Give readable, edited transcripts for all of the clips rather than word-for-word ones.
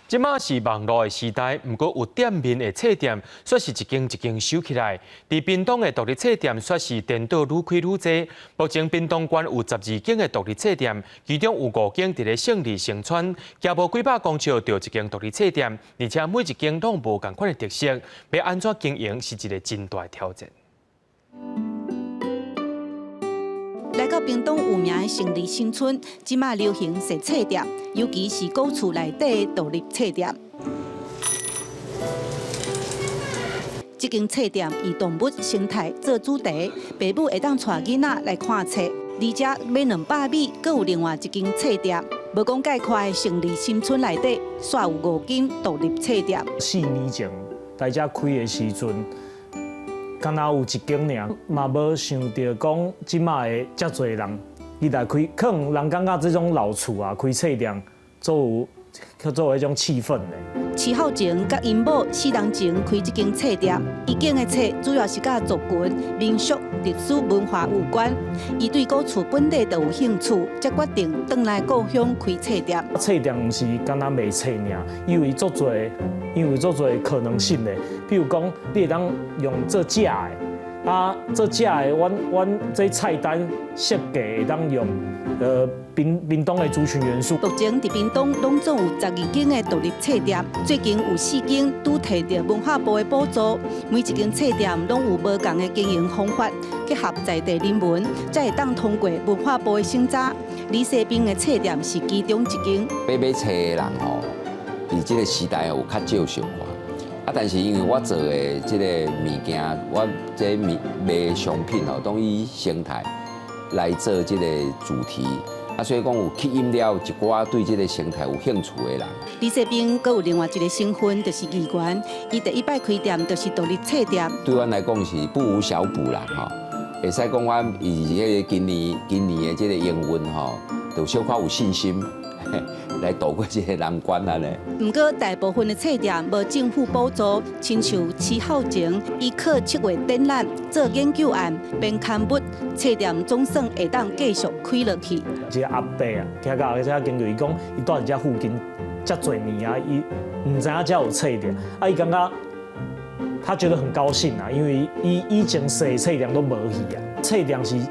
即马是网络的时代，毋过有店面的册店却是一间一间收起来。伫屏东的独立册店却是颠倒愈开愈多。目前屏东县有12间的独立册店，其中有5间伫咧胜利城村，行无几百公尺就一间独立册店，而且每一间拢无同款的特色，要安怎经营是一个真大的挑战。 来到屏东有名的胜利新村，即马流行踅册店，尤其是古厝内底的独立册店。这间册店以动物生态做主题，爸母会当带囡仔来看册，而且买200米，阁有另外一间册店。无讲概括的胜利新村内底，煞有5间独立册店。4年前在遮开的时阵。 敢若有一间尔，嘛无想到讲即马的遮侪人，伊来开，可能人感觉这种老厝啊，开册店，作为一种气氛咧。7号前甲因某4人前开这间册店，伊间的册主要是甲族群、民俗、历史文化有关。伊对古厝本地就有兴趣，才决定转来故乡开册店。册店毋是敢若卖册尔，因为足侪可能性咧。比如讲，你会当用做食的，啊，做食的，阮这菜单设计会当用屏东的族群元素。目前伫屏东拢总有12间的独立册店，最近有4间拄摕到文化部的补助，每一间册店拢有无同的经营方法，结合在地人文，才会当通过文化部的审查。李世斌的册店是其中一间。买册的人吼，伫这个时代有较少想法。 啊，但是因为我做的这个物件，我这卖商品吼，都以生态来做这个主题，啊，所以讲有吸引了一寡对这个生态有兴趣的人。李世斌阁有另外一个身份，就是议员。伊第一摆开店就是独立册店。对阮来讲是不无小补啦，吼，会使讲我以迄个今年的这个营运吼，就小可有信心。 来度过这个难关啊咧。不过大部分的册店无政府补助，亲像7号前，伊靠7月展览做研究案，并刊物册店总算会当继续开落去。一个阿伯啊，听到这经过伊讲，伊住伫遮附近遮侪年啊，伊唔知影遮有册店，啊，伊感觉他觉得很高兴啊，因为伊以前踅册店都无去啊。册店是一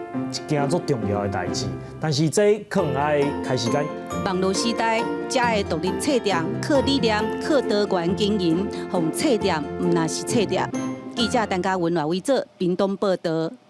件足重要的代志，但是这可能爱开时间。 网络时代，遮的独立册店靠理念、靠多元经营，互册店毋那是册店。记者陈嘉文、赖伟做屏东报道。